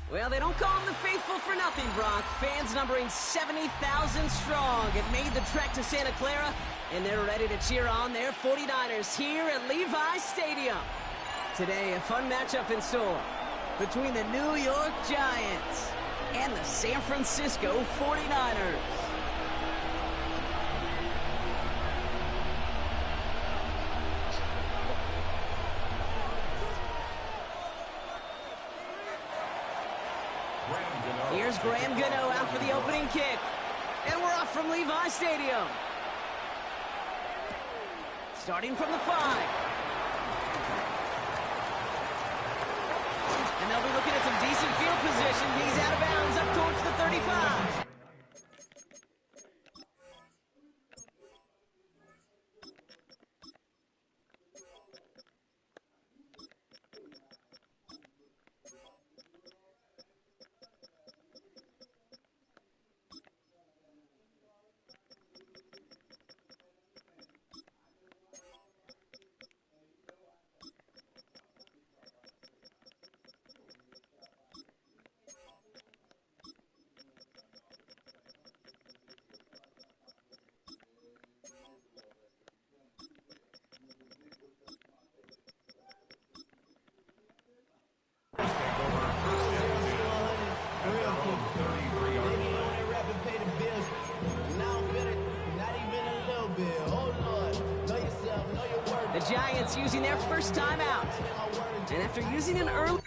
Well, they don't call them the faithful for nothing, Brock. Fans numbering 70,000 strong have made the trek to Santa Clara, and they're ready to cheer on their 49ers here at Levi Stadium. Today, a fun matchup in store between the New York Giants and the San Francisco 49ers. Here's Graham Gano out for the opening kick. And we're off from Levi Stadium. Starting from the 5. And they'll be looking at some decent field position. He's out of bounds up towards the 35. The Giants using their first timeout. And after using an early...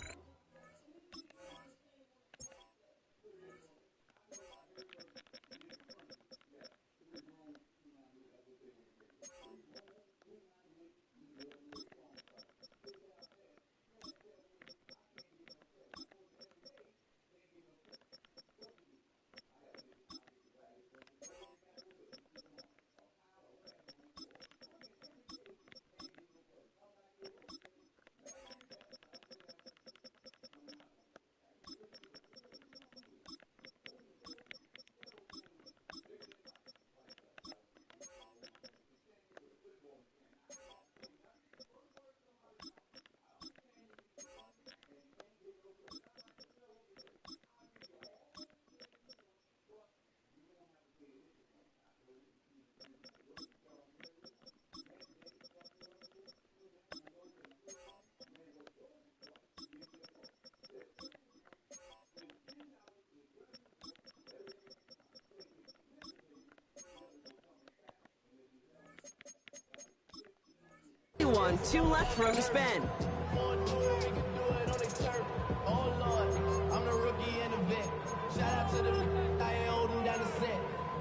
Two left for him to spend.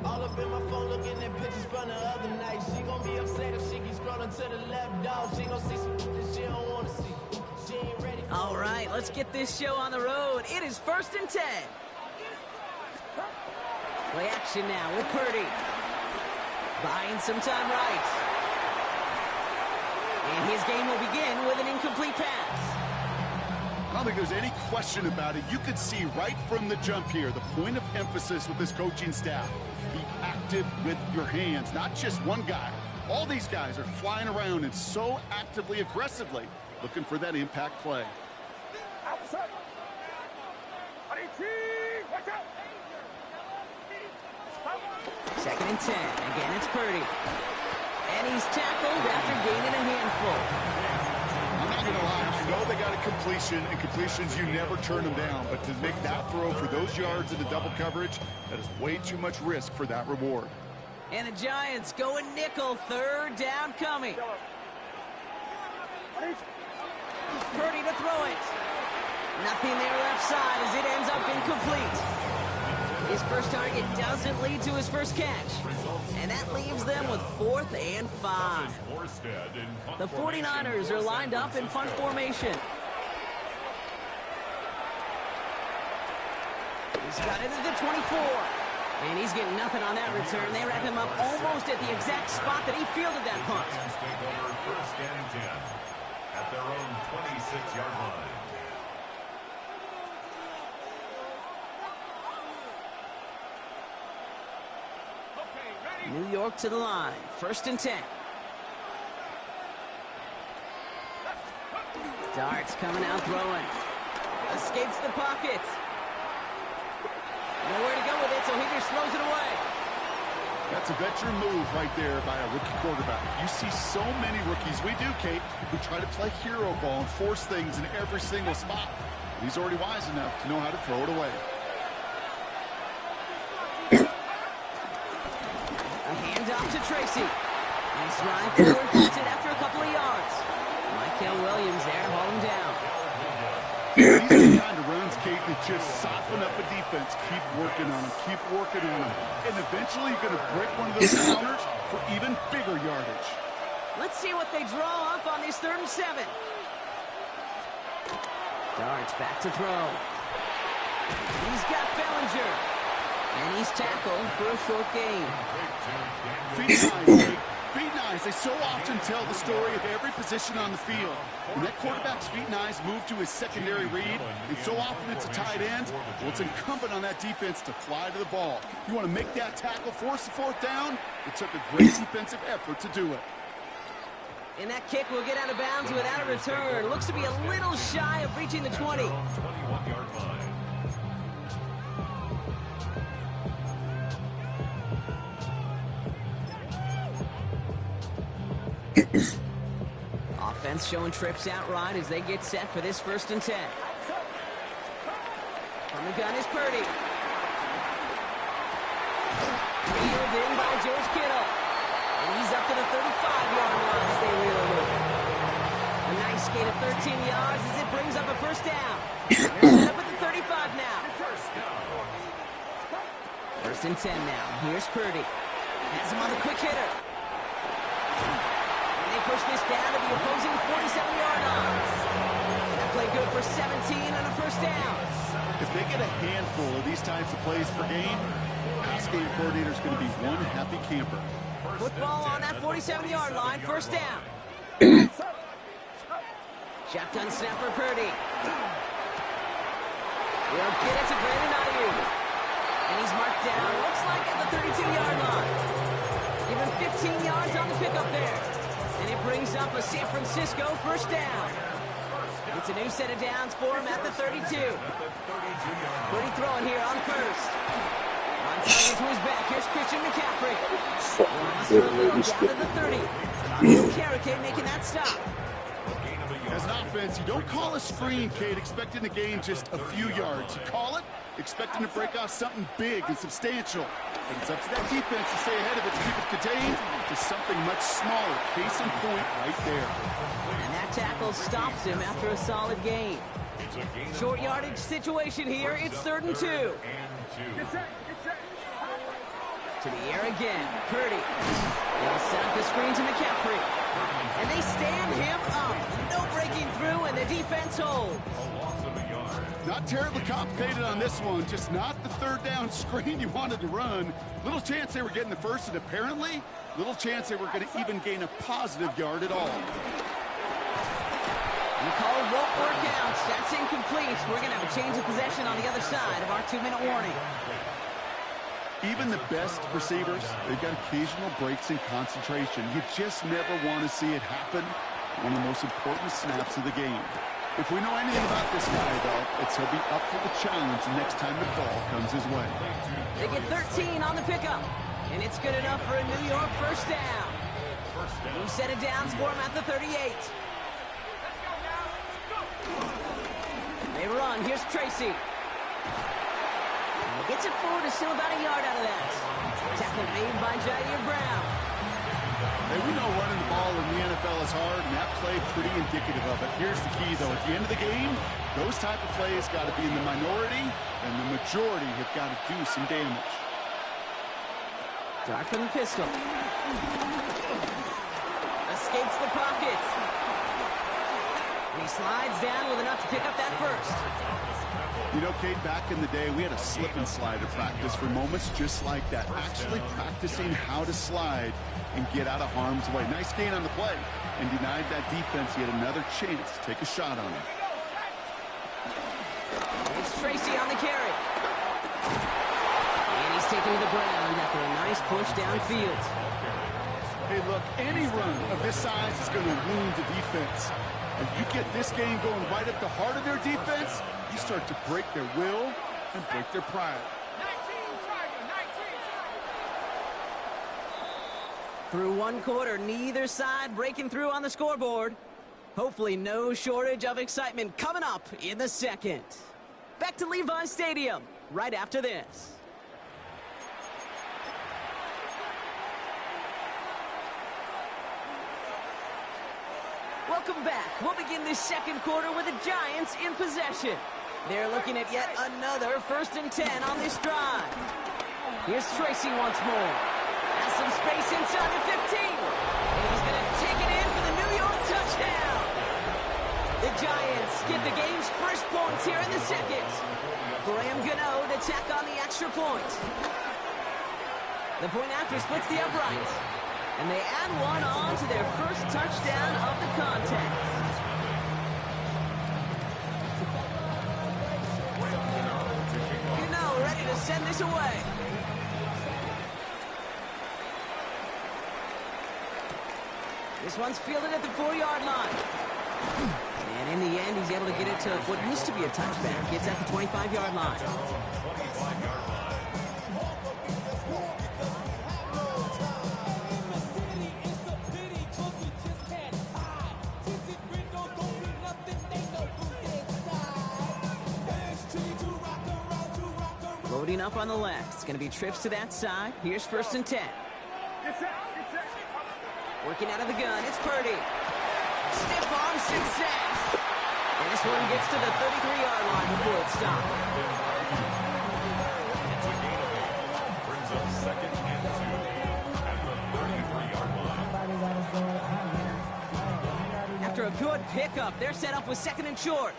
All up in my phone looking at pictures from the other night. She gon' be upset if she keeps scrolling to the left, dog. She gon' see some that she don't wanna see. She ain't ready. All right, let's get this show on the road. It is 1st and 10. Play action now with Purdy. Buying some time right. And his game will begin with an incomplete pass. I don't think there's any question about it. You could see right from the jump here, the point of emphasis with this coaching staff. Be active with your hands, not just one guy. All these guys are flying around and so actively, aggressively looking for that impact play. Second and 10. Again, it's Purdy. And he's tackled after gaining a handful. I'm not going to lie. I know they got a completion, and completions, you never turn them down. But to make that throw for those yards in the double coverage, that is way too much risk for that reward. And the Giants going nickel. 3rd down coming. Purdy to throw it. Nothing there left side as it ends up incomplete. His first target doesn't lead to his first catch. And that leaves them with 4th and 5. The 49ers are lined up in punt formation. He's got it at the 24. And he's getting nothing on that return. They wrap him up almost at the exact spot that he fielded that punt. Take over 1st and 10 at their own 26-yard line. New York to the line. 1st and 10. Darts coming out throwing. Escapes the pocket. Nowhere to go with it, so he just throws it away. That's a veteran move right there by a rookie quarterback. You see so many rookies, we do, Kate, who try to play hero ball and force things in every single spot. But he's already wise enough to know how to throw it away. A handoff to Tracy. Nice run forward, puts it after a couple of yards. Michael Williams there to haul him down. These are the kind of runs, Kate, that just soften up a defense. Keep working on them, keep working on them. And eventually you're going to break one of those counters for even bigger yardage. Let's see what they draw up on this 3rd and 7. Darts back to throw. He's got Bellinger. And he's tackled for a short gain. Feet nice, Kate. Feet nice. They so often tell the story of every position on the field. When that quarterback's feet nice move to his secondary read, and so often it's a tight end, well, it's incumbent on that defense to fly to the ball. You want to make that tackle, force the 4th down? It took a great defensive effort to do it. And that kick will get out of bounds without a return. Looks to be a little shy of reaching the 20. 21-yard line. Offense showing trips outright as they get set for this 1st and 10. On the gun is Purdy. Reeled in by George Kittle. And he's up to the 35-yard line as they reel him over. A nice gain of 13 yards as it brings up a 1st down. They're set up at the 35 now. 1st and 10 now. Here's Purdy. Has him on the quick hitter. Push this down to the opposing 47-yard line. That play good for 17 and a 1st down. If they get a handful of these types of plays per game, pass game coordinator is going to be one happy camper. Football on that 47-yard line, 1st down. Shotgun snap for Purdy. He'll get it to Brandon Ayuk. And he's marked down, looks like at the 32-yard line. Give him 15 yards on the pickup there. And it brings up a San Francisco 1st down. It's a new set of downs for him at the 32. Purdy throwing here on 1st. On target to his back. Here's Christian McCaffrey. Lost for a little down to the 30. Carrick making that stop. As an offense, you don't call a screen, Kate, expecting to gain just a few yards. You call it expecting to break off something big and substantial. But it's up to that defense to stay ahead of it, to keep it contained to something much smaller. Case in point right there. And that tackle stops him after a solid gain. Short yardage situation here. It's 3rd and 2. To the air again. Purdy. They'll set up the screen to McCaffrey. And they stand him up. No breaking through, and the defense holds. Not terribly complicated on this one. Just not the 3rd down screen you wanted to run. Little chance they were getting the 1st, and apparently, little chance they were going to even gain a positive yard at all. The call won't work out. That's incomplete. We're going to have a change of possession on the other side of our 2-minute warning. Even the best receivers, they've got occasional breaks in concentration. You just never want to see it happen. One of the most important snaps of the game. If we know anything about this guy, though, it's he'll be up for the challenge the next time the ball comes his way. They get 13 on the pickup, and it's good enough for a New York 1st down. New set of downs for him at the 38. They run. Here's Tracy. He gets it forward to still about a yard out of that. Tackle made by Jair Brown. Hey, we know running the ball in the NFL is hard, and that play pretty indicative of it. Here's the key, though. At the end of the game, those type of plays got to be in the minority, and the majority have got to do some damage. Dart from the pistol. Escapes the pocket. And he slides down with enough to pick up that 1st. You know, Kate, back in the day, we had a slip and slide at practice for moments just like that. Actually practicing how to slide and get out of harm's way. Nice gain on the play, and denied that defense yet another chance to take a shot on him. It's Tracy on the carry. And he's taken to the ground after a nice push downfield. Hey, look, any run of this size is going to wound the defense. If you get this game going right at the heart of their defense, you start to break their will and break their pride. Through one quarter, neither side breaking through on the scoreboard. Hopefully no shortage of excitement coming up in the second. Back to Levi Stadium right after this. Welcome back. We'll begin this second quarter with the Giants in possession. They're looking at yet another 1st and 10 on this drive. Here's Tracy once more. Has some space inside the 15. And he's going to take it in for the New York touchdown. The Giants get the game's first points here in the second. Graham Gano to tack on the extra point. The point after splits the uprights. And they add one on to their first touchdown of the contest. Gano ready to send this away. This one's fielded at the 4-yard line. And in the end, he's able to get it to what used to be a touchback. It's at the 25-yard line. Loading up on the left. It's going to be trips to that side. Here's 1st and 10. Working out of the gun, it's Purdy. Stiff arm success. And this one gets to the 33-yard line before it's stopped. Brings up 2nd and 2 at the 33-yard line. After a good pickup, they're set up with 2nd and short.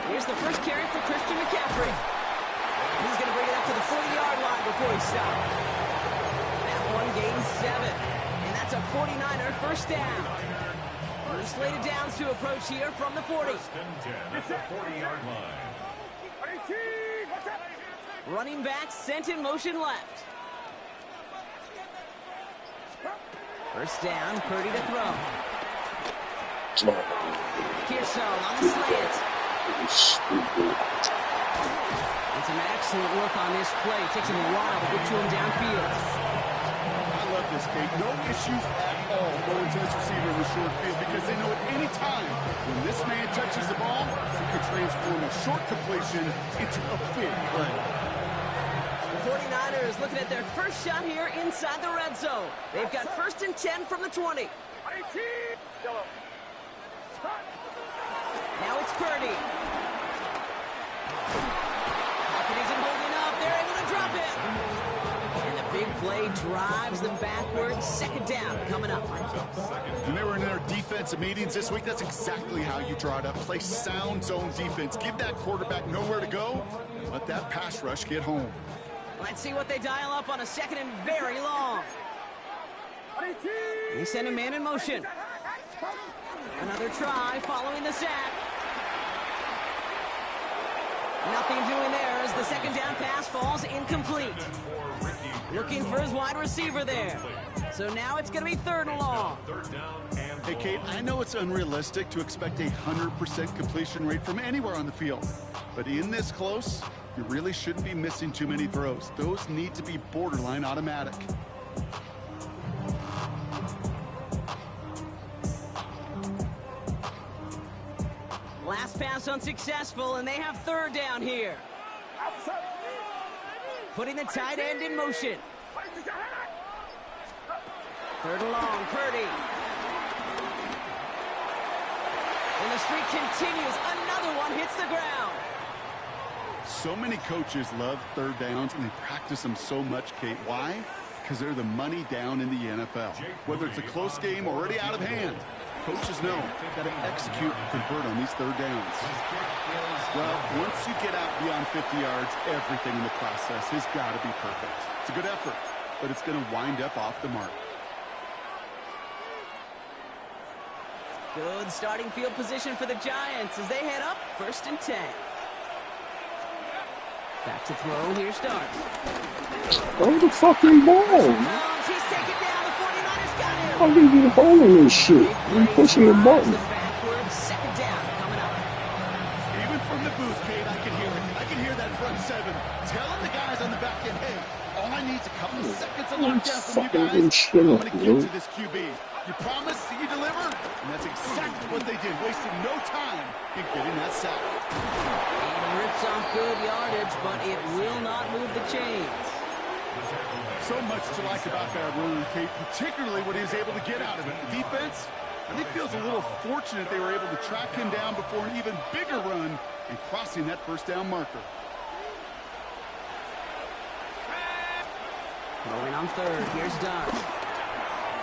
Here's the first carry for Christian McCaffrey. He's going to bring it up to the 40-yard line before he stops. That one gains 7. And that's a 49er first down. New slated downs to approach here from the 40. 1st and 10 at the 40-yard line. Running back sent in motion left. First down, Purdy to throw. Pearson on the slant. It's an excellent look on this play. It takes him a while to get to him downfield. I love this, Kate. No issues at all going to this receiver in the short field because they know at any time when this man touches the ball, he could transform a short completion into a big play. The 49ers looking at their first shot here inside the red zone. They've got 1st and 10 from the 20. Now it's Purdy. Hawkins isn't holding up. They're able to drop it. And the big play drives them backwards. 2nd down coming up. When they were in their defensive meetings this week, that's exactly how you draw it up. Play sound zone defense. Give that quarterback nowhere to go. Let that pass rush get home. Let's see what they dial up on a 2nd and very long. They send a man in motion. Another try following the sack. Nothing doing there as the 2nd down pass falls incomplete. Looking for his wide receiver there. So now it's going to be 3rd and long. Hey, Kate, I know it's unrealistic to expect a 100% completion rate from anywhere on the field. But in this close, you really shouldn't be missing too many throws. Those need to be borderline automatic. Last pass unsuccessful, and they have 3rd down here. Putting the tight end in motion. 3rd and long, Purdy. And the streak continues. Another one hits the ground. So many coaches love 3rd downs, and they practice them so much, Kate. Why? Because they're the money down in the NFL. Whether it's a close game already out of hand, coaches know they've got to execute and convert on these 3rd downs. Well, once you get out beyond 50 yards, everything in the process has got to be perfect. It's a good effort, but it's going to wind up off the mark. Good starting field position for the Giants as they head up 1st and 10. Back to throw, here starts. Throw the fucking ball. Jones, he's taken down. The 49ers got him. How do you get holding this shit? You pushing the button. Backwards, 2nd down coming up. Even from the booth, Kate, I can hear it. I can hear that front 7 telling the guys on the back Just a couple of seconds of I'm lockdown from you fucking guys. good shit I'm up, going to bro. get to this QB. You promise, you deliver, and that's exactly what they did, wasting no time in getting that sack. And he rips off good yardage, but it will not move the chains. So much to like about that run, Kate, particularly what he was able to get out of it. The defense, I think, feels a little fortunate they were able to track him down before an even bigger run and crossing that first down marker. Going on third, here's Dunn.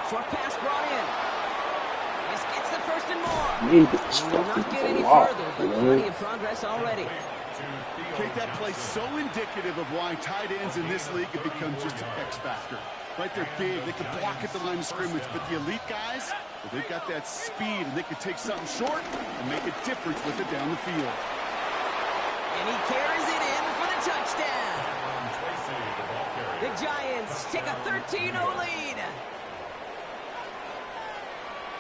Short pass brought in. This gets the first and more. Need this He will not fucking get any block, further, you but know? plenty of progress already. Kate, that play's so indicative of why tight ends in this league have become just an X factor. Right, they're big, they can block at the line of scrimmage, but the elite guys, well, they've got that speed, and they can take something short and make a difference with it down the field. And he carries it in for the touchdown. The Giants take a 13-0 lead.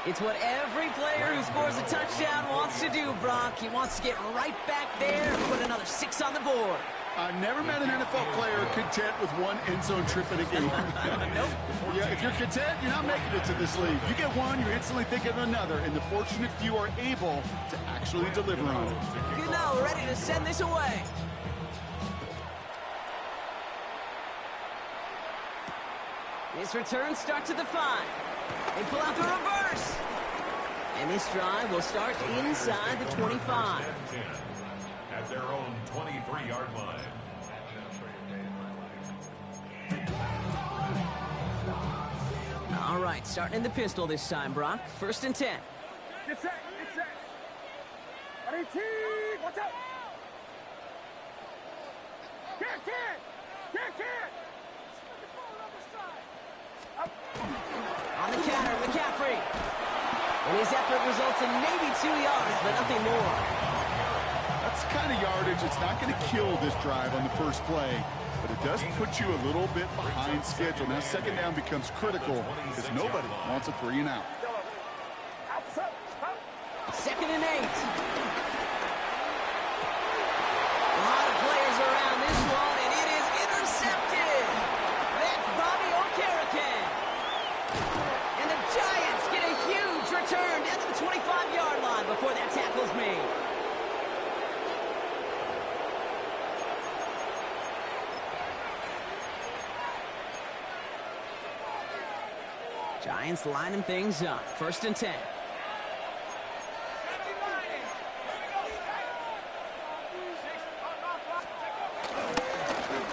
It's what every player who scores a touchdown wants to do, Brock. He wants to get right back there and put another 6 on the board. I've never met an NFL player content with one end zone trip in a game. Nope. Yeah, if you're content, you're not making it to this league. You get one, you're instantly thinking of another, and the fortunate few are able to actually deliver on it. Gano ready to send this away. This return starts at the 5. They pull out the reverse. And this drive will start inside the 25. At their own 23-yard line. All right, starting in the pistol this time, Brock. 1st and 10. Get set, get set. Ready, team, watch out. Can't. On the counter, McCaffrey. And his effort results in maybe 2 yards, but nothing more. That's the kind of yardage. It's not going to kill this drive on the first play, but it does put you a little bit behind schedule. Now, second down becomes critical because nobody wants a 3 and out. 2nd and 8. A lot of players around this one, and it is intercepted. That's Bobby Okereke. And the Giants get a huge return down to the 25-yard line before that tackle's made. Giants lining things up. 1st and 10.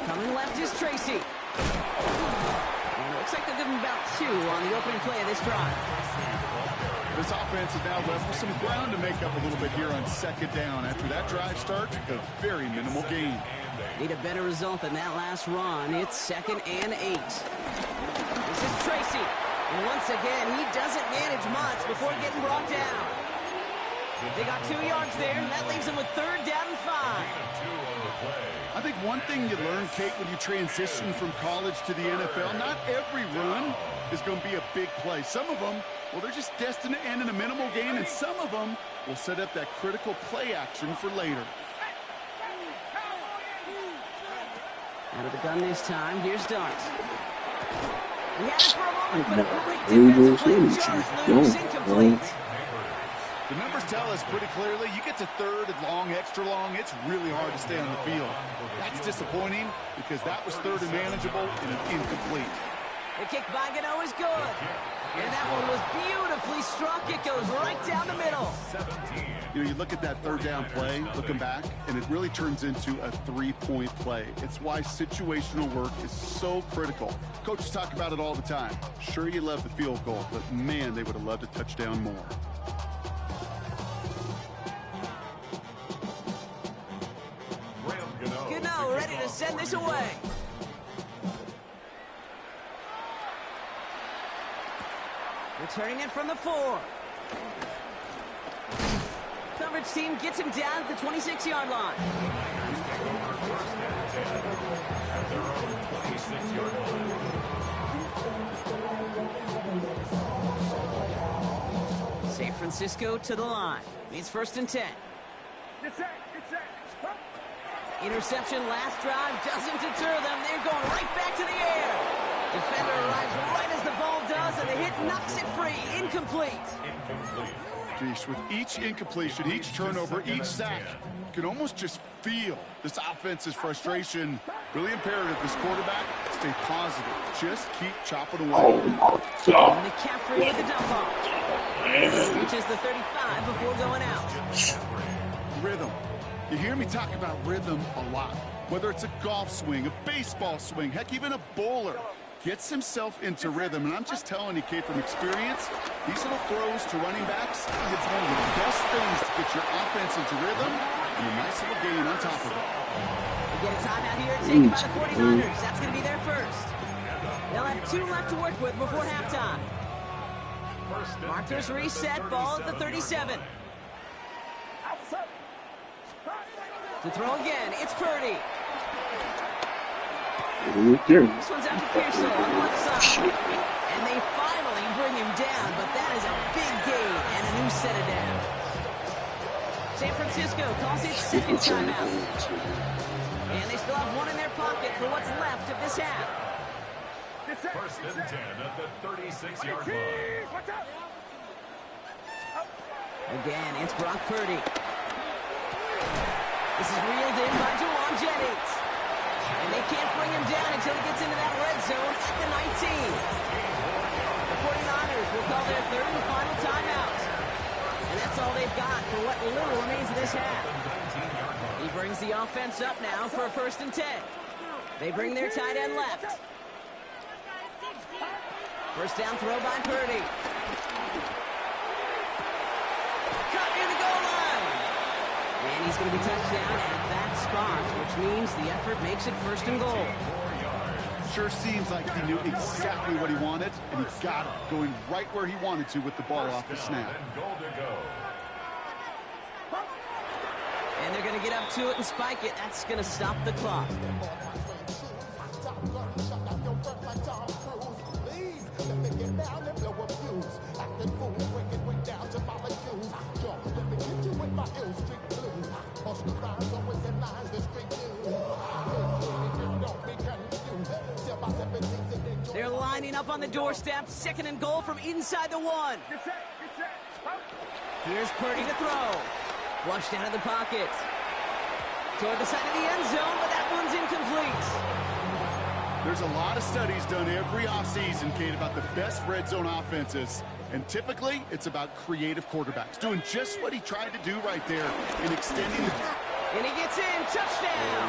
Coming left is Tracy. And it looks like they'll give him about 2 on the opening play of this drive. This offense is now left with some ground to make up a little bit here on 2nd down. After that drive starts, a very minimal gain. Need a better result than that last run. It's 2nd and 8. This is Tracy. And once again, he doesn't manage much before getting brought down. They got 2 yards there, and that leaves them with 3rd down and 5. I think one thing you learn, Kate, when you transition from college to the NFL, not every run is going to be a big play. Some of them, well, they're just destined to end in a minimal gain, and some of them will set up that critical play action for later. Out of the gun this time, here's Dart. He had it for a moment, but a great defensive play. Charge loose, incomplete. The numbers tell us pretty clearly, you get to 3rd and long, extra long, it's really hard to stay on the field. That's disappointing because that was 3rd and manageable and an incomplete. The kick by Gano is good. And that one was beautifully struck. It goes right down the middle. You know, you look at that 3rd down play, looking back, and it really turns into a 3-point play. It's why situational work is so critical. Coaches talk about it all the time. Sure, you love the field goal, but man, they would have loved a touchdown more. Gano ready to send this away. Returning it from the 4. Coverage team gets him down at the 26-yard line. San Francisco to the line. It's 1st and 10. Get set, get set. Interception last drive doesn't deter them. They're going right back to the air. Defender arrives right as the ball does, and the hit knocks it free. Incomplete. Geez, with each incompletion, each turnover, each sack, you can almost just feel this offense's frustration. Really imperative this quarterback stay positive. Just keep chopping away. Oh my God. And McCaffrey with the dump off. Reaches the 35 before going out. Rhythm. You hear me talk about rhythm a lot. Whether it's a golf swing, a baseball swing, heck, even a bowler gets himself into rhythm. And I'm just telling you, Kate, from experience, these little throws to running backs, it's one of the best things to get your offense into rhythm and a nice little gain on top of it. They get a timeout here taken by the 49ers. That's going to be their first. They'll have 2 left to work with before halftime. Marcus reset, ball at the 37. To throw again, it's Purdy. This one's out to Pearsall on the left side. And they finally bring him down, but that is a big gain and a new set of downs. San Francisco calls it second timeout. And they still have 1 in their pocket for what's left of this half. First and 10 at the 36-yard line. Again, it's Brock Purdy. This is reeled in by Jawan Jennings. And they can't bring him down until he gets into that red zone at the 19. The 49ers will call their third and final timeout. And that's all they've got for what little remains of this half. He brings the offense up now for a first and 10. They bring their tight end left. First down throw by Purdy. Cut near the goal line. And he's going to be touched down at that spot, which means the effort makes it first and goal. Sure seems like he knew exactly what he wanted, and he got it, going right where he wanted to with the ball off the snap. And they're going to get up to it and spike it. That's going to stop the clock. They're lining up on the doorstep. Second and goal from inside the 1. Here's Purdy to throw. Flushed out of the pocket. Toward the side of the end zone, but that one's incomplete. There's a lot of studies done every offseason, Kate, about the best red zone offenses. And typically, it's about creative quarterbacks, doing just what he tried to do right there in extending the... And he gets in. Touchdown!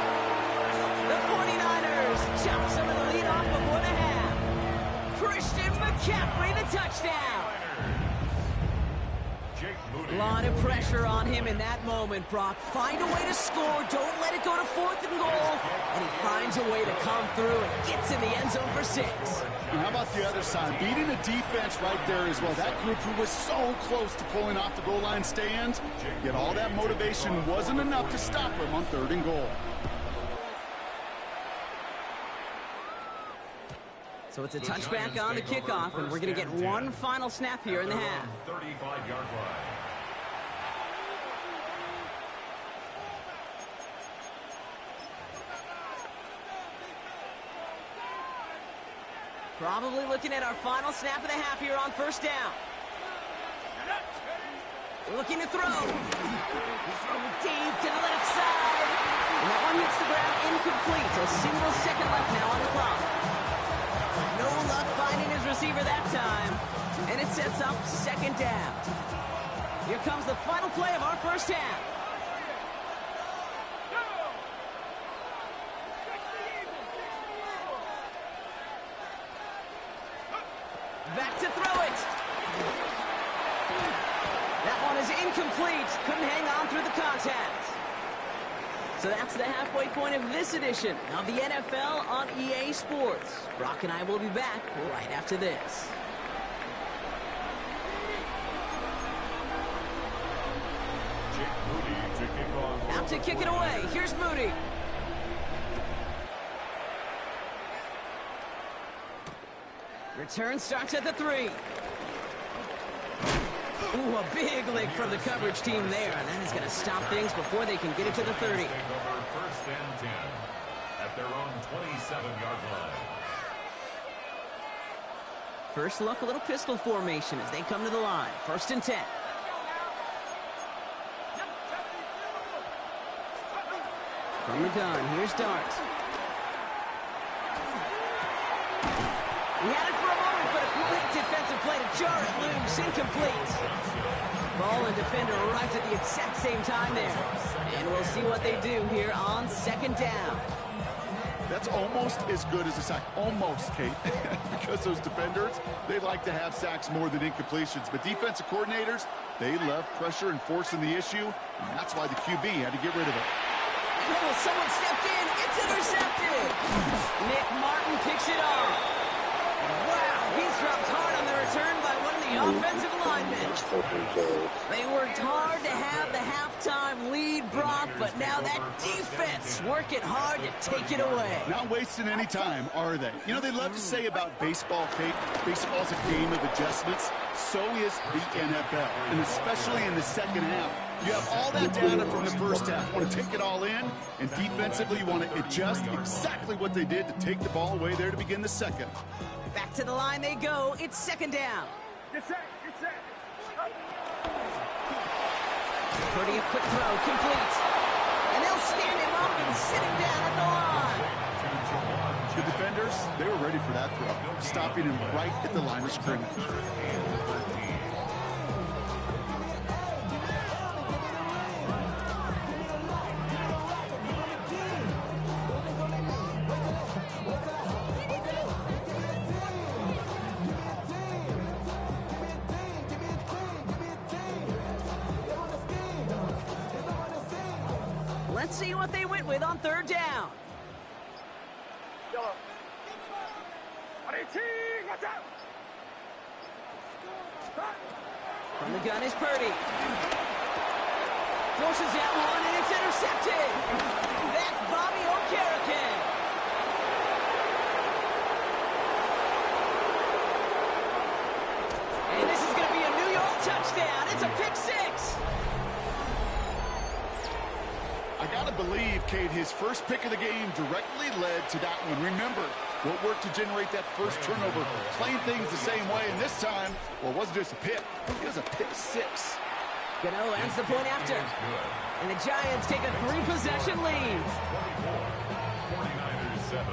The 49ers chop some of the lead off before the half. Christian McCaffrey, the touchdown! A lot of pressure on him in that moment, Brock. Find a way to score. Don't let it go to 4th and goal. And he finds a way to come through and gets in the end zone for 6. And how about the other side? Beating the defense right there as well. That group who was so close to pulling off the goal line stand, yet all that motivation wasn't enough to stop him on 3rd and goal. So it's a touchback on the kickoff, and we're going to get one final snap here in the half. 35-yard line. Probably looking at our final snap of the half here on first down. Looking to throw. He's throwing deep to the left side. And that one hits the ground incomplete. A single second left now on the clock. No luck finding his receiver that time. And it sets up second down. Here comes the final play of our first half. Back to throw it. That one is incomplete. Couldn't hang on through the contact. So that's the halfway point of this edition of the NFL on EA Sports. Brock and I will be back right after this. Out to kick it away. Here's Moody. Return starts at the 3. Ooh, a big lick from the coverage team there, and that is going to stop things before they can get it to the 30. First and 10 at their own 27-yard line. First look, a little pistol formation as they come to the line. First and 10. From the gun, here's Dart. He had it for a moment, but a quick defensive play to jar it loose. Incomplete. Ball and defender arrived at the exact same time there. And we'll see what they do here on second down. That's almost as good as a sack. Almost, Kate. Because those defenders, they like to have sacks more than incompletions. But defensive coordinators, they love pressure and forcing the issue. And that's why the QB had to get rid of it. Oh, someone stepped in. It's intercepted. Nick Martin picks it off. Wow, he's dropped hard on the return by one of the offensive linemen. They worked hard to have the halftime lead, Brock, but now that defense working hard to take it away. Not wasting any time, are they? You know, they love to say about baseball, Kate, baseball's a game of adjustments. So is the NFL, and especially in the second half. You have all that data from the first half. You want to take it all in, and defensively you want to adjust exactly what they did to take the ball away there to begin the second. Back to the line they go. It's second down. Get set. Get set. Purdy, a quick throw, complete. And they'll stand him up and sit him down at the line. The defenders, they were ready for that throw, stopping him right at the line of scrimmage. Let's see what they went with on third down. Yellow. 18. Watch out. From the gun is Purdy. Forces that one, and it's intercepted. That's Bobby Okereke. And this is going to be a New York touchdown. It's a pick six. I gotta believe, Kate, his first pick of the game directly led to that one. Remember, what worked to generate that first turnover, playing things the same way, and this time, well, it wasn't just a pick, it was a pick six. Gano ends the point after. And the Giants take a three-possession lead. 49ers 7.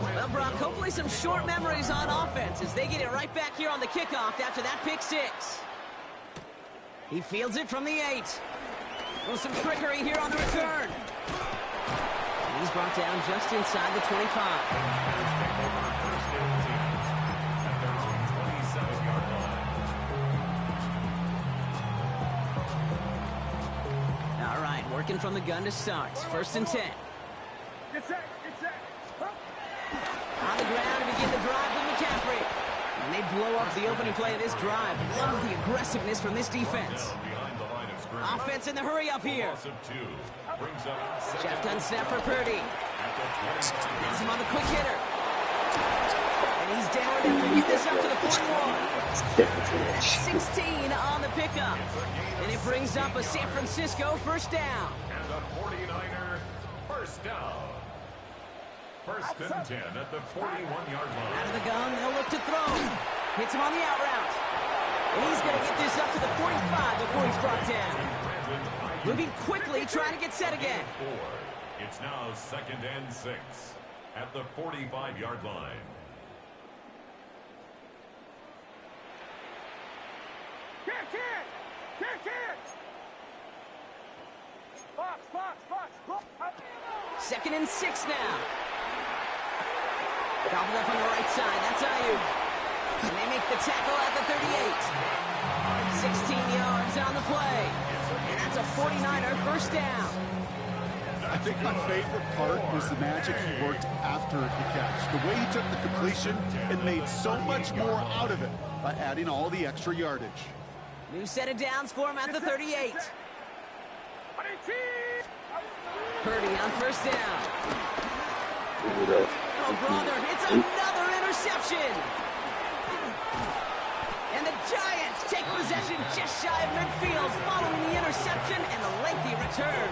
Well, Brock, hopefully some short memories on offense as they get it right back here on the kickoff after that pick six. He fields it from the 8. Well, some trickery here on the return. And he's brought down just inside the 25. All right, working from the gun to start. First and 10. Get set. Get set. On the ground to begin the drive with McCaffrey. And they blow up the opening play of this drive. Love the aggressiveness from this defense. Offense in the hurry up here. Shotgun snap for Purdy. Has him on the quick hitter. And he's down after get this up to the 41. 16 on the pickup. And it brings up a San Francisco first down. And the 49er first down. First and 10 at the 41-yard line. Out of the gun, they'll look to throw. Hits him on the out route. And he's going to get this up to the 45 before he's brought down. Moving quickly, trying to get set again. It's now second and 6 at the 45-yard line. Second and 6 now. Gobbled up on the right side. That's Ayuk. And they make the tackle at the 38. 16 yards on the play. And that's a 49er first down. I think my favorite part was the magic he worked after the catch. The way he took the completion and made so much more out of it by adding all the extra yardage. New set of downs for him at the 38. Purdy on first down. Oh, brother, it's another interception. possession just shy of midfield following the interception and the lengthy return.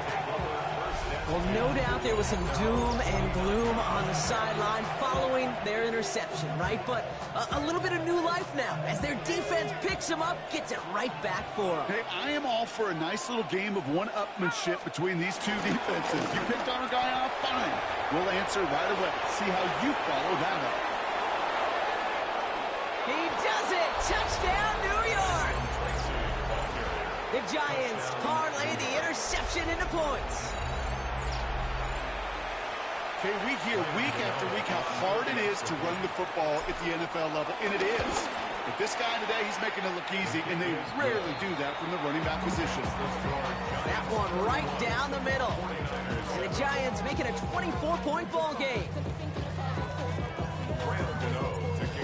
Well, no doubt there was some doom and gloom on the sideline following their interception, right? But a little bit of new life now as their defense picks them up, gets it right back for them. Hey, I am all for a nice little game of one-upmanship between these two defenses. You picked on a guy off, fine. We'll answer right away. See how you follow that up. He does it! Touchdown, New York! The Giants parlay the interception into points. Okay, we hear week after week how hard it is to run the football at the NFL level, and it is. But this guy today, he's making it look easy, and they rarely do that from the running back position. That one right down the middle. And the Giants make it a 24-point ball game.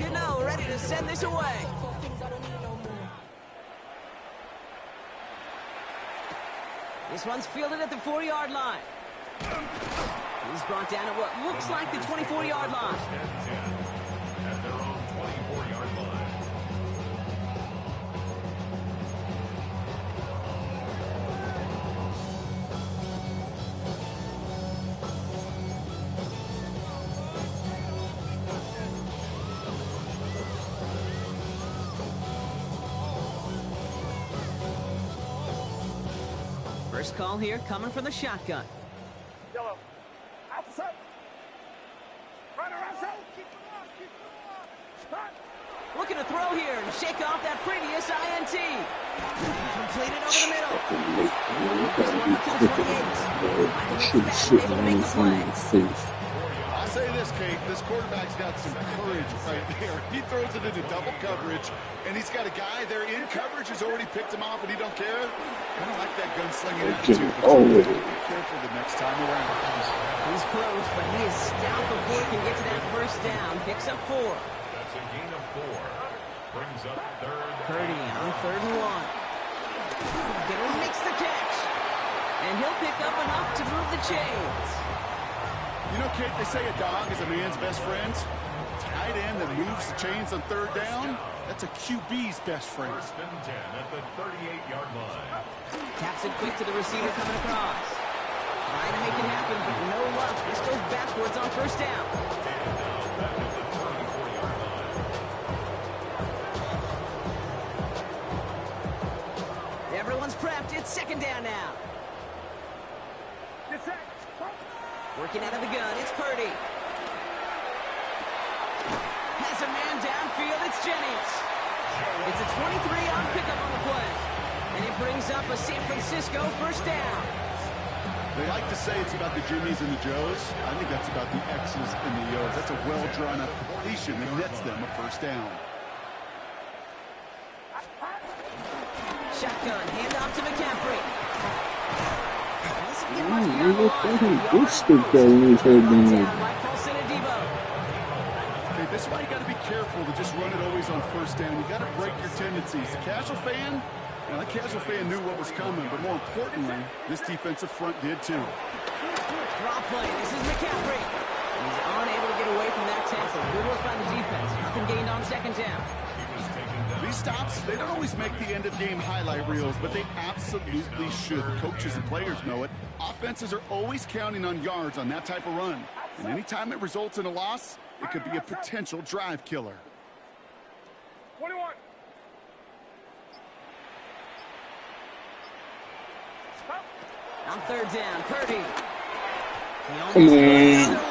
Gano ready to send this away. This one's fielded at the 4-yard line. He's brought down at what looks like the 24-yard line. At their own 24-yard line. First call here coming from the shotgun. Yellow. Outside. Runner outside. Keep it on. Keep it on. Start. Looking to throw here and shake off that previous INT. Completed over the middle. This one up to the 28. Michael McFadden able to make the play. I'll say this, Kate, this quarterback's got some courage right there. He throws it into double coverage, and he's got a guy there in coverage who's already picked him off, and he don't care. Kind of like that gunslinging attitude. Be careful the next time around. He's close, but he is stout before he can get to that first down. Picks up 4. That's a gain of 4. Brings up third. Purdy on 3rd and 1. Gonna makes the catch. And he'll pick up enough to move the chains. You know, Kate, they say a dog is a man's best friend. Tight end that moves the chains on 3rd down, that's a QB's best friend. First and 10 at the 38-yard line. Taps it quick to the receiver coming across. Trying to make it happen, but no luck. This goes backwards on 1st down. And now back at the 34-yard line. Everyone's prepped. It's 2nd down now. Get set. Working out of the gun, it's Purdy. Has a man downfield, it's Jennings. It's a 23-yard pickup on the play. And it brings up a San Francisco 1st down. They like to say it's about the Jimmies and the Joes. I think that's about the X's and the O's. That's a well-drawn-up completion that nets them a 1st down. Shotgun, handoff to McCaffrey. Okay, this is why you got to be careful to just run it always on 1st down. You got to break your tendencies. The casual fan, well, that casual fan knew what was coming, but more importantly, this defensive front did too. Drop play. This is McCaffrey. He's unable to get away from that tackle. Good work by the defense. Nothing gained on 2nd down. These stops, they don't always make the end-of-game highlight reels, but they absolutely should. The coaches and players know it. Offenses are always counting on yards on that type of run. And anytime it results in a loss, it could be a potential drive killer. 21. On 3rd down, Purdy. He almost another one.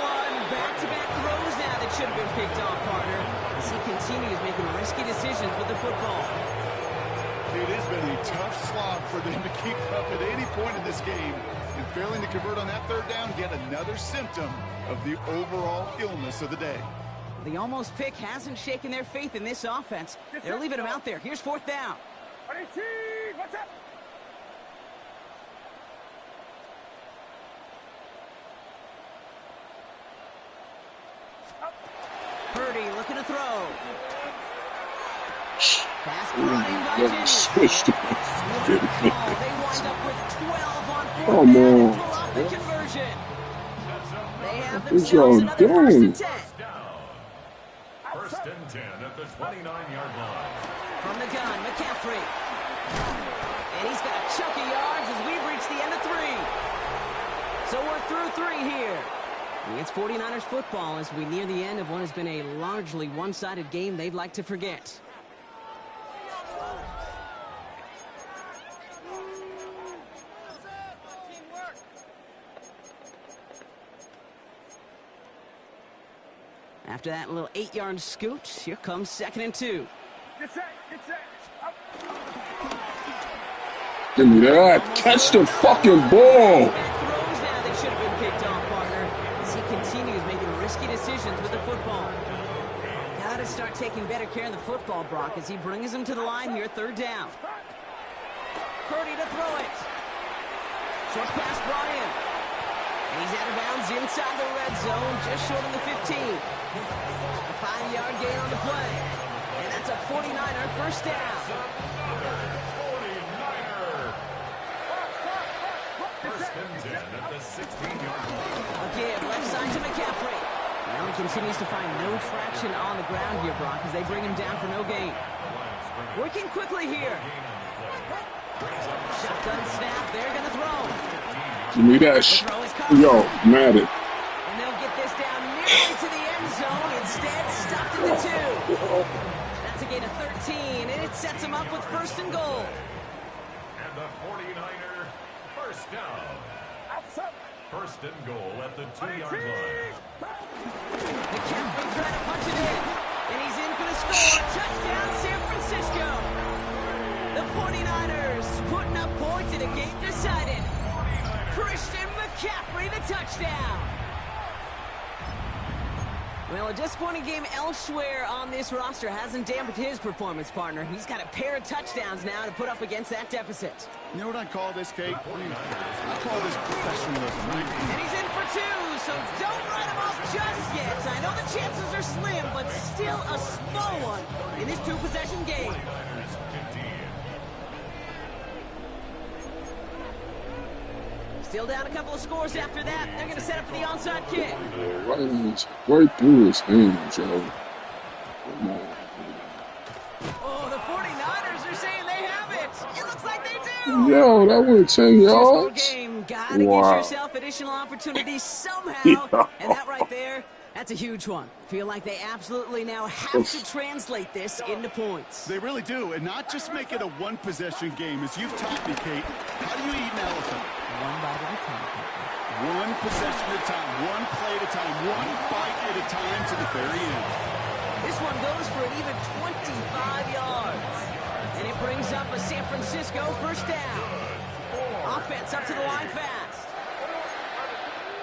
Back-to-back throws now that should have been picked off, partner. As he continues making risky decisions with the football. It has been a tough slog for them to keep up at any point in this game. And failing to convert on that 3rd down, yet another symptom of the overall illness of the day. The almost pick hasn't shaken their faith in this offense. They're leaving him out there. Here's 4th down. 18. What's up? Purdy looking to throw. Pass brought in by Jennings. They wind up with 12 on 4th down and pull off the conversion. They have themselves another 1st and 10. 1st and 10 at the 29-yard line. From the gun, McCaffrey. And he's got a chunk of yards as we've reached the end of 3. So we're through 3 here. And it's 49ers football as we near the end of what has been a largely one-sided game they'd like to forget. After that little 8-yard scoot, here comes 2nd and 2. Get set. Up. Give me that. Catch the fucking ball. Throws now that should have been picked off, partner, as he continues making risky decisions with the football. Got to start taking better care of the football, Brock, as he brings him to the line here, 3rd down. Purdy to throw it. Short pass brought in. And he's out of bounds inside the red zone, just short of the 15. A 5-yard gain on the play. And that's a 49er first down. 49er. First and 10 at the 16-yard line. Again, left side to McCaffrey. Now he continues to find no traction on the ground here, Brock, as they bring him down for no gain. Working quickly here. Shotgun snap. They're going to throw. Give me that Yo, Madden. And they'll get this down nearly to the end zone. Instead, stuffed in the 2. That's a gain of 13, and it sets them up with 1st and goal. And the 49er first down. 1st and goal at the 2-yard line. McCaffrey trying to punch it in, and he's in for the score. Touchdown, San Francisco. The 49ers putting up points in a game decided. Christian McCaffrey, the touchdown. Well, a disappointing game elsewhere on this roster hasn't dampened his performance, partner. He's got a pair of touchdowns now to put up against that deficit. You know what I call this, Kate? I call this professionalism, right? And he's in for 2, so don't write him off just yet. I know the chances are slim, but still a small one in this 2-possession game. Still down a couple of scores after that. They're going to set up for the onside kick. Right through his hands, yo. Come on. Oh, the 49ers are saying they have it. It looks like they do. Yo, that would 10 yards. Game. Gotta get yourself additional opportunities somehow. And that right there, that's a huge one. Feel like they absolutely now have to translate this into points. They really do, and not just make it a 1-possession game. As you've taught me, Kate, how do you eat an elephant? One bite at a time. 1 possession at a time, 1 play at a time, 1 bite at a time to the very end. This one goes for an even 25 yards. And it brings up a San Francisco first down. Offense up to the line fast.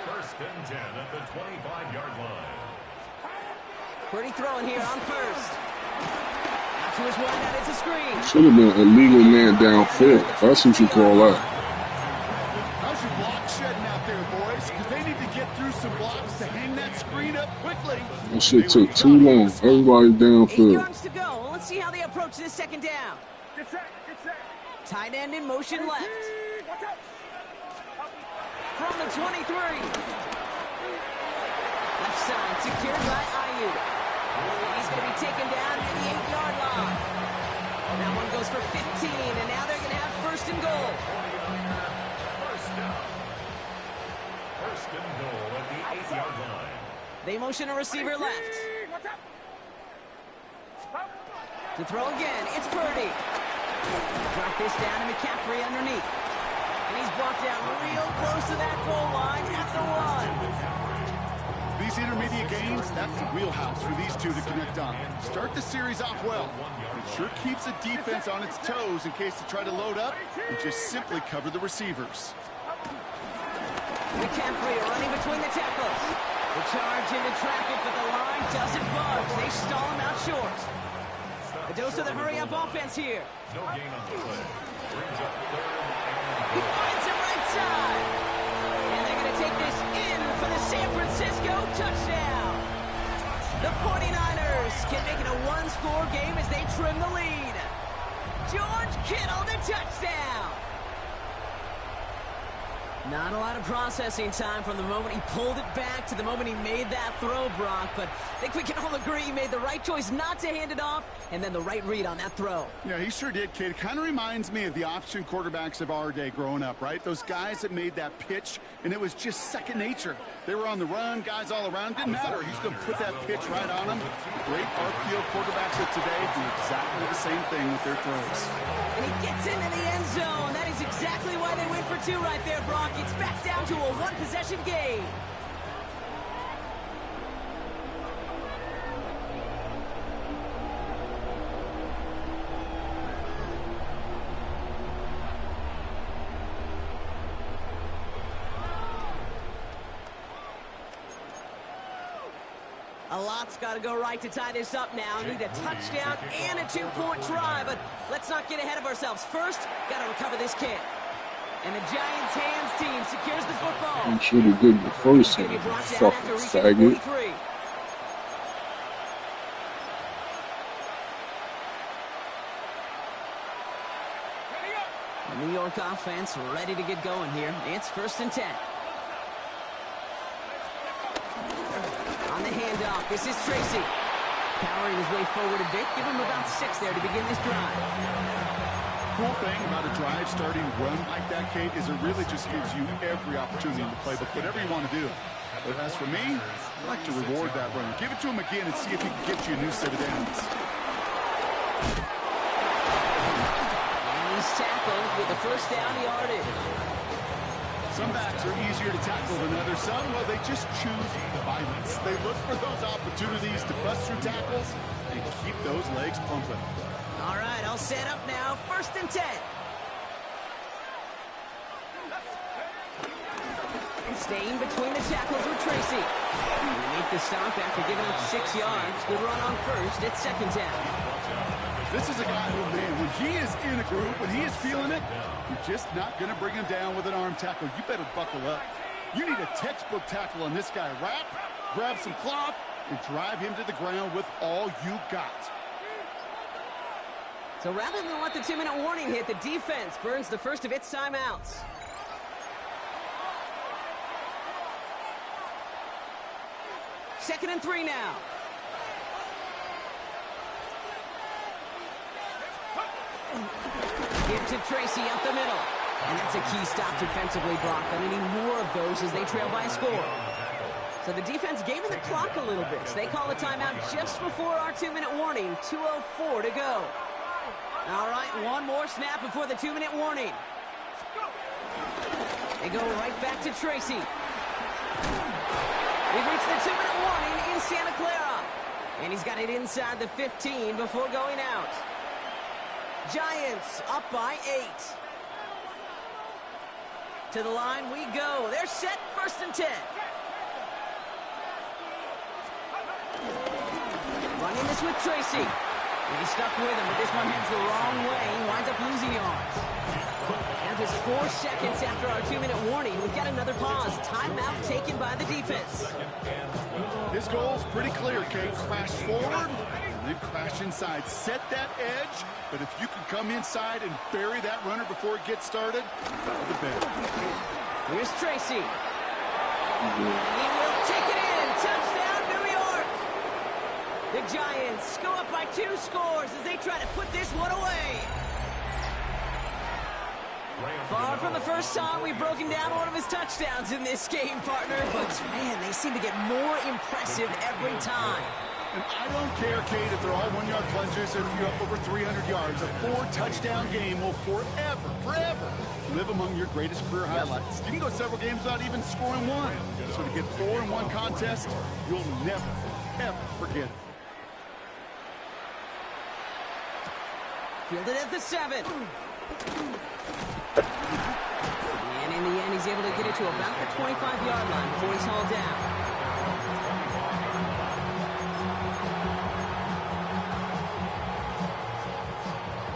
1st and 10 at the 25-yard line. Purdy throwing here on 1st. Out to his wide out, it's a screen. Should have been a legal man downfield. That's what you call that. How's your block shedding out there, boys? Because they need to get through some blocks to hang that screen up quickly. That shit took too long. Everybody 8 downfield. yards to go. Well, let's see how they approach this 2nd down. Get set. Tight end in motion left. Watch out. From the 23. Left side secured by Ayuk. He's going to be taken down at the 8-yard line. That one goes for 15, and now they're going to have 1st and goal. First and goal at the 8-yard line. They motion a receiver left. Watch out. To throw again, it's Purdy. Drop this down to McCaffrey underneath. And he's brought down real close to that goal line at the 1. These intermediate gains, that's the wheelhouse for these two to connect on. Start the series off well. It sure keeps the defense on its toes in case they try to load up and just simply cover the receivers. McCaffrey running between the tackles. The charge into traffic, but the line doesn't budge. They stall him out short. A dose of the hurry-up offense here. No gain on the play. Brings up 3rd He finds him right side. And they're going to take this in for the San Francisco touchdown. The 49ers can make it a 1-score game as they trim the lead. George Kittle, the touchdown. Not a lot of processing time from the moment he pulled it back to the moment he made that throw, Brock. But I think we can all agree he made the right choice not to hand it off, and then the right read on that throw. Yeah, he sure did, kid. It kind of reminds me of the option quarterbacks of our day growing up, right? Those guys that made that pitch, and it was just second nature. They were on the run, guys all around. Didn't matter. He's going to put that pitch right on them. Great RPO quarterbacks of today do exactly the same thing with their throws. And he gets into the end zone. That is exactly why they went for two right there, Brock. It's back down to a one-possession game. A lot's got to go right to tie this up now. Need a touchdown and a two-point try, but let's not get ahead of ourselves. First, got to recover this kick. And the Giants' hands team secures the football. He should have did the first one. Fucking faggot. The New York offense ready to get going here. It's 1st and 10. On the handoff, this is Tracy. Powering his way forward a bit. Give him about 6 there to begin this drive. Cool thing about a drive starting run like that, Kate, is it really just gives you every opportunity in the playbook, whatever you want to do. But as for me, I like to reward that run. Give it to him again and see if he can get you a new set of downs. And he's tackled with the first down yardage. Some backs are easier to tackle than others. Some, well, they just choose violence. They look for those opportunities to bust through tackles and keep those legs pumping. All right, all set up now. 1st and 10. And staying between the tackles with Tracy. We make the stop after giving up 6 yards. Good run on first. It's 2nd down. This is a guy who, man, when he is in a group, when he is feeling it, you're just not going to bring him down with an arm tackle. You better buckle up. You need a textbook tackle on this guy. Wrap, grab some cloth, and drive him to the ground with all you got. So rather than let the 2-minute warning hit, the defense burns the first of its timeouts. Second and 3 now. Give to Tracy up the middle. And that's a key stop defensively, Brock. I mean, need more of those as they trail by a score. So the defense gave him the clock a little bit. So they call a timeout just before our 2-minute warning. 2:04 to go. All right, one more snap before the 2-minute warning. They go right back to Tracy. We've reached the 2-minute warning in Santa Clara. And he's got it inside the 15 before going out. Giants up by 8. To the line we go. They're set, 1st and 10. Running this with Tracy. He's stuck with him, but this one heads the wrong way. He winds up losing yards. Now just 4 seconds after our 2-minute warning, we've got another pause. Timeout taken by the defense. His goal's pretty clear, Kate. Crash forward, and then crash inside. Set that edge, but if you can come inside and bury that runner before it gets started, the better. Here's Tracy. He will take it in. Touchdown, New York. The Giants go up by 2 scores as they try to put this one away. Far from the first time we've broken down one of his touchdowns in this game, partner. But, man, they seem to get more impressive every time. And I don't care, Kate, if they're all 1-yard plunges or if you're up over 300 yards. A 4-touchdown game will forever live among your greatest career highlights. You can go several games without even scoring one. So to get 4 in one contest, you'll never, ever forget it. Fielded at the 7. And in the end, he's able to get it to about the 25-yard line before he's hauled down.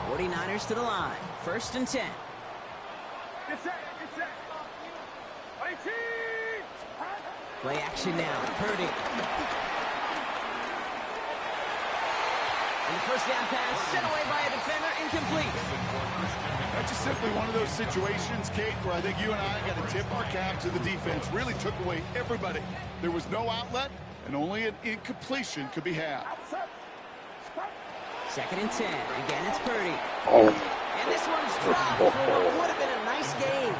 '49ers to the line. 1st and 10. Get set. Play action now. Purdy. And the first down pass sent away by a defender, incomplete. That That's just simply one of those situations, Kate, where I think you and I got to tip our cap to the defense. Really took away everybody. There was no outlet, and only an incompletion could be had. 2nd and 10. Again, it's Purdy. Oh, And this one's dropped for what would have been a nice game.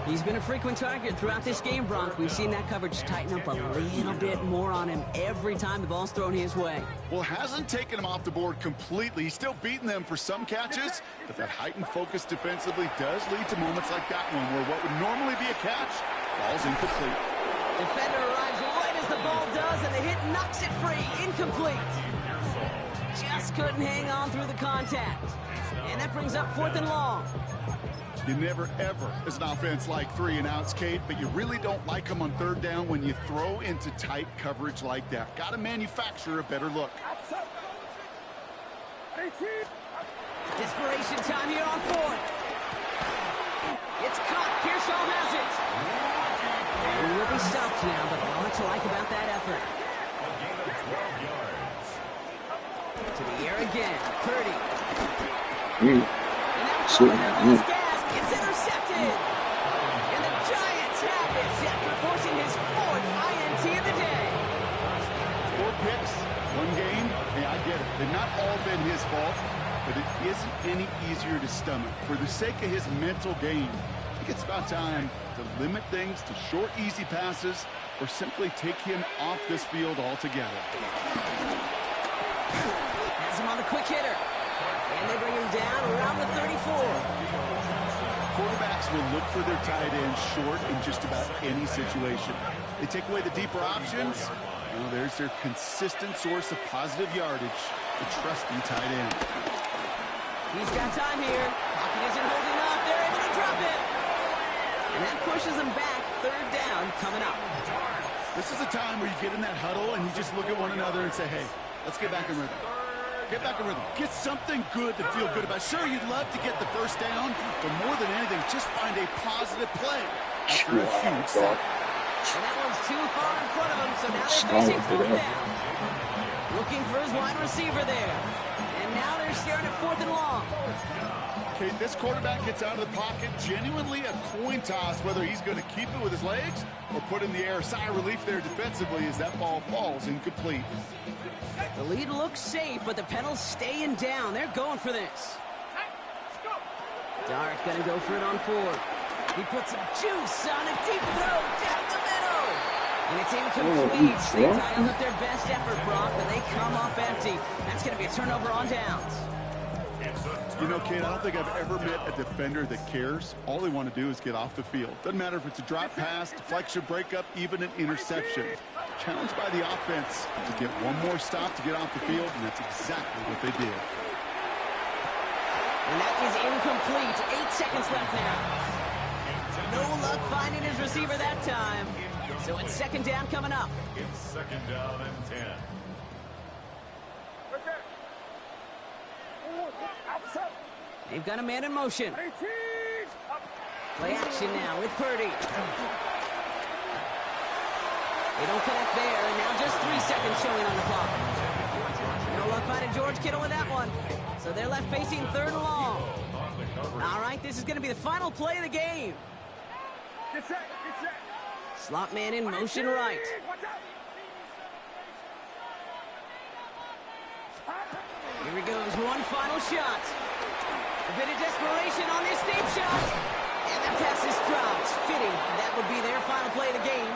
He's been a frequent target throughout this game, Bronk. We've seen that coverage tighten up a little bit more on him every time the ball's thrown his way. Well, hasn't taken him off the board completely. He's still beating them for some catches, but that heightened focus defensively does lead to moments like that one where what would normally be a catch falls incomplete. Defender arrives right as the ball does, and the hit knocks it free. Incomplete. Just couldn't hang on through the contact. And that brings up 4th and long. You never, ever, as an offense, like 3 and outs, Kate, but you really don't like them on 3rd down when you throw into tight coverage like that. Got to manufacture a better look. Desperation time here on 4th. It's caught. Kearshaw has it. He will be stopped now, but a lot to like about that effort. To the air again. Purdy. And that was probably their last gas. It's intercepted. And the Giants have it after forcing his 4th INT of the day. 4 picks, 1 game. Hey, I get it. They've not all been his fault, but it isn't any easier to stomach. For the sake of his mental game, I think it's about time to limit things to short, easy passes or simply take him off this field altogether. Has him on the quick hitter. And they bring him down around the 34. Quarterbacks will look for their tight end short in just about any situation. They take away the deeper options. Well, there's their consistent source of positive yardage, the trusty tight end. He's got time here. Pocket isn't holding up. They're able to drop it. And that pushes him back. 3rd down coming up. This is a time where you get in that huddle and you just look at one another and say, hey, let's get back in rhythm. Get back in rhythm. Get something good to feel good about. Sure, you'd love to get the 1st down, but more than anything, just find a positive play after a huge sack. And that one's too far in front of him, so now they're facing 4th down. Looking for his wide receiver there. And now they're staring at 4th and long. Okay, this quarterback gets out of the pocket, genuinely a coin toss, whether he's going to keep it with his legs or put in the air. Sigh of relief there defensively as that ball falls incomplete. The lead looks safe, but the pedals staying down. They're going for this. Dart going to go for it on 4th. He puts some juice on a deep throw down the middle. And it's incomplete. They dialed up their best effort, Brock, but they come up empty. That's going to be a turnover on downs. You know, Kate, I don't think I've ever met a defender that cares. All they want to do is get off the field. Doesn't matter if it's a drop pass, deflection, breakup, even an interception. Challenged by the offense to get one more stop to get off the field, and that's exactly what they did. And that is incomplete. 8 seconds left now. No luck finding his receiver that time. So it's 2nd down coming up. It's 2nd down and 10. They've got a man in motion. Play action now with Purdy. They don't connect there, and now just 3 seconds showing on the clock. No luck finding George Kittle with that one. So they're left facing 3rd and long. All right, this is going to be the final play of the game. Slot man in motion right. Here he goes, one final shot. A bit of desperation on this deep shot.